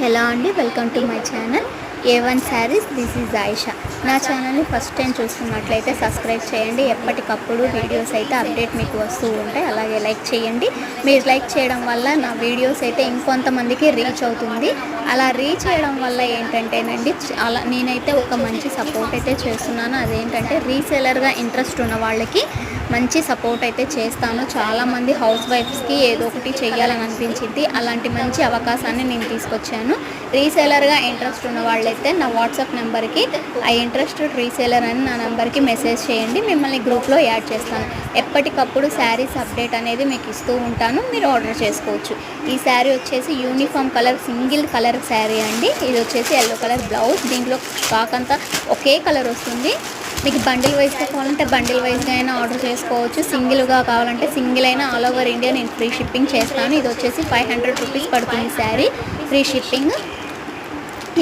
Hello అండి, welcome to my channel A1 saris. This is Ayesha. నా ఛానల్ని ఫస్ట్ టైం చూస్తున్నట్లయితే సబ్స్క్రైబ్ చేయండి. ఎప్పటికప్పుడు వీడియోస్ అయితే అప్డేట్ మీకు వస్తూ ఉంటాయి. అలాగే లైక్ చేయండి. మీరు లైక్ చేయడం వల్ల నా వీడియోస్ అయితే ఇంకొంతమందికి రీచ్ అవుతుంది. అలా రీచ్ చేయడం వల్ల ఏంటంటేనండి, అలా నేనైతే ఒక మంచి సపోర్ట్ అయితే చేస్తున్నాను. అదేంటంటే రీసేలర్గా ఇంట్రెస్ట్ ఉన్న వాళ్ళకి మంచి సపోర్ట్ అయితే చేస్తాను. చాలామంది హౌస్ వైఫ్స్కి ఏదో ఒకటి చేయాలని అనిపించింది. అలాంటి మంచి అవకాశాన్ని నేను తీసుకొచ్చాను. రీసేలర్గా ఇంట్రెస్ట్ ఉన్న వాళ్ళైతే నా వాట్సాప్ నెంబర్కి ఇంట్రెస్టెడ్ రీసేలర్ అని నా నెంబర్కి మెసేజ్ చేయండి. మిమ్మల్ని గ్రూప్లో యాడ్ చేస్తాను. ఎప్పటికప్పుడు శారీస్ అప్డేట్ అనేది మీకు ఇస్తూ ఉంటాను. మీరు ఆర్డర్ చేసుకోవచ్చు. ఈ శారీ వచ్చేసి uniform colour single colour sari అండి. ఇది వచ్చేసి ఎల్లో కలర్ బ్లౌజ్. దీంట్లో స్టాక్ అంతా ఒకే కలర్ వస్తుంది. మీకు బండిల్ వైజ్గా కావాలంటే బండిల్ వైజ్గా అయినా ఆర్డర్ చేసుకోవచ్చు. సింగిల్గా కావాలంటే సింగిల్ అయినా ఆల్ ఓవర్ ఇండియా నేను ఫ్రీ షిప్పింగ్ చేస్తాను. ఇది వచ్చేసి 500 రూపీస్ పడుతుంది శారీ, ఫ్రీ షిప్పింగ్.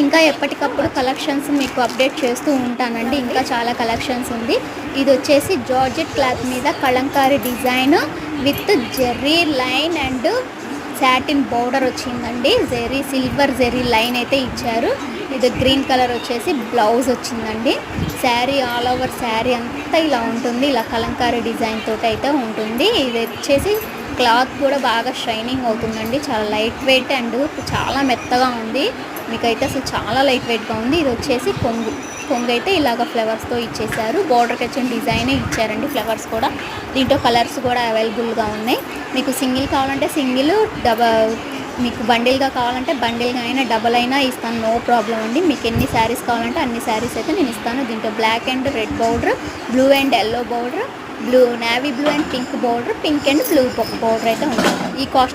ఇంకా ఎప్పటికప్పుడు కలెక్షన్స్ మీకు అప్డేట్ చేస్తూ ఉంటానండి. ఇంకా చాలా కలెక్షన్స్ ఉంది. ఇది వచ్చేసి జార్జెట్ క్లాత్ మీద Kalamkari design with Jerry line and satin border వచ్చిందండి. సిల్వర్ జెర్రీ లైన్ అయితే ఇచ్చారు. ఇది గ్రీన్ కలర్ వచ్చేసి బ్లౌజ్ వచ్చిందండి. శారీ ఆల్ ఓవర్ శారీ అంతా ఇలా ఉంటుంది. ఇలా కలంకారీ డిజైన్ తోటి అయితే ఉంటుంది. ఇది వచ్చేసి క్లాత్ కూడా బాగా షైనింగ్ అవుతుందండి. చాలా లైట్ వెయిట్ అండ్ చాలా మెత్తగా ఉంది. మీకైతే అసలు చాలా లైట్ వెయిట్గా ఉంది. ఇది వచ్చేసి కొంగు అయితే ఇలాగ ఫ్లవర్స్తో ఇచ్చేసారు. బార్డర్కి వచ్చిన డిజైనే ఇచ్చారండి. ఫ్లవర్స్ కూడా దీంట్లో కలర్స్ కూడా అవైలబుల్గా ఉన్నాయి. మీకు సింగిల్ కావాలంటే సింగిల్, మీకు బండిల్గా కావాలంటే బండిల్గా అయినా డబల్ అయినా ఇస్తాను. నో ప్రాబ్లం అండి. మీకు ఎన్ని శారీస్ కావాలంటే అన్ని శారీస్ అయితే నేను ఇస్తాను. దీంట్లో black and red border, blue and yellow border, navy blue and pink border, pink and blue border అయితే ఉంటుంది. ఈ కాస్ట్